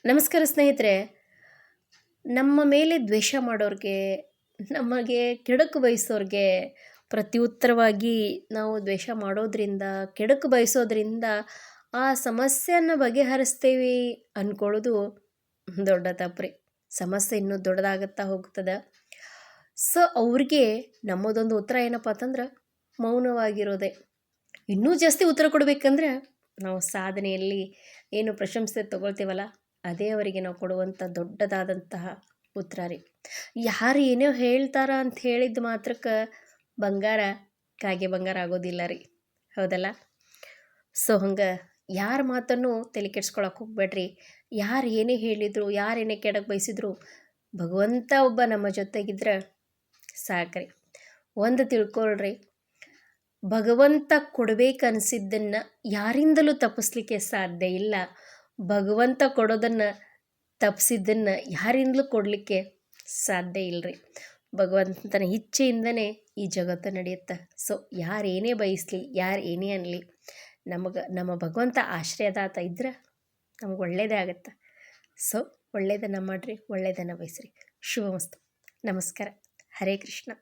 ನಮಸ್ಕಾರ ಸ್ನೇಹಿತರೆ. ನಮ್ಮ ಮೇಲೆ ದ್ವೇಷ ಮಾಡೋರಿಗೆ, ನಮಗೆ ಕೆಡುಕು ಬಯಸೋರಿಗೆ ಪ್ರತ್ಯುತ್ತರವಾಗಿ ನಾವು ದ್ವೇಷ ಮಾಡೋದ್ರಿಂದ, ಕೆಡುಕು ಬಯಸೋದ್ರಿಂದ ಆ ಸಮಸ್ಯೆಯನ್ನು ಬಗೆಹರಿಸ್ತೀವಿ ಅಂದ್ಕೊಳ್ಳೋದು ದೊಡ್ಡ ತಪ್ಪ್ರಿ. ಸಮಸ್ಯೆ ಇನ್ನೂ ದೊಡ್ಡದಾಗುತ್ತಾ ಹೋಗ್ತದೆ. ಸೊ ಅವ್ರಿಗೆ ನಮ್ಮದೊಂದು ಉತ್ತರ ಏನಪ್ಪ ಅಂತಂದ್ರೆ ಮೌನವಾಗಿರೋದೆ. ಇನ್ನೂ ಜಾಸ್ತಿ ಉತ್ತರ ಕೊಡಬೇಕಂದ್ರೆ ನಾವು ಸಾಧನೆಯಲ್ಲಿ ಏನು ಪ್ರಶಂಸೆ ತಗೊಳ್ತೀವಲ್ಲ, ಅದೇ ಅವರಿಗೆ ನಾವು ಕೊಡುವಂಥ ದೊಡ್ಡದಾದಂತಹ ಉತ್ತರ ರೀ. ಯಾರು ಏನೋ ಹೇಳ್ತಾರ ಅಂತ ಹೇಳಿದ ಮಾತ್ರಕ್ಕೆ ಬಂಗಾರ ಕಾಗೆ ಬಂಗಾರ ಆಗೋದಿಲ್ಲ ರೀ, ಹೌದಲ್ಲ? ಸೊ ಹಂಗೆ ಯಾರ ಮಾತನ್ನು ತಲೆ ಕೆಡ್ಸ್ಕೊಳಕ್ಕೆ ಹೋಗ್ಬೇಡ್ರಿ. ಯಾರು ಏನೇ ಹೇಳಿದ್ರು, ಯಾರು ಏನೇ ಕೆಡಕ್ಕೆ ಬಯಸಿದ್ರು, ಭಗವಂತ ಒಬ್ಬ ನಮ್ಮ ಜೊತೆಗಿದ್ರೆ ಸಾಕ್ರಿ. ಒಂದು ತಿಳ್ಕೊಳ್ರಿ, ಭಗವಂತ ಕೊಡಬೇಕನ್ಸಿದ್ದನ್ನು ಯಾರಿಂದಲೂ ತಪ್ಪಿಸ್ಲಿಕ್ಕೆ ಸಾಧ್ಯ ಇಲ್ಲ. ಭಗವಂತ ಕೊಡೋದನ್ನು ತಪ್ಪಿಸಿದ್ದನ್ನು ಯಾರಿಂದಲೂ ಕೊಡಲಿಕ್ಕೆ ಸಾಧ್ಯ ಇಲ್ಲರಿ. ಭಗವಂತನ ಇಚ್ಛೆಯಿಂದನೇ ಈ ಜಗತ್ತು ನಡೆಯುತ್ತೆ. ಸೊ ಯಾರು ಏನೇ ಬಯಸಲಿ, ಯಾರು ಏನೇ ಅನ್ನಲಿ, ನಮ್ಮ ಭಗವಂತ ಆಶ್ರಯದಾತ ಇದ್ರೆ ನಮ್ಗೆ ಒಳ್ಳೆಯದೇ ಆಗುತ್ತೆ. ಸೊ ಒಳ್ಳೆಯದನ್ನು ಮಾಡಿರಿ, ಒಳ್ಳೆಯದನ್ನು ಬಯಸ್ರಿ. ಶುಭಮಸ್ತು. ನಮಸ್ಕಾರ. ಹರೇ ಕೃಷ್ಣ.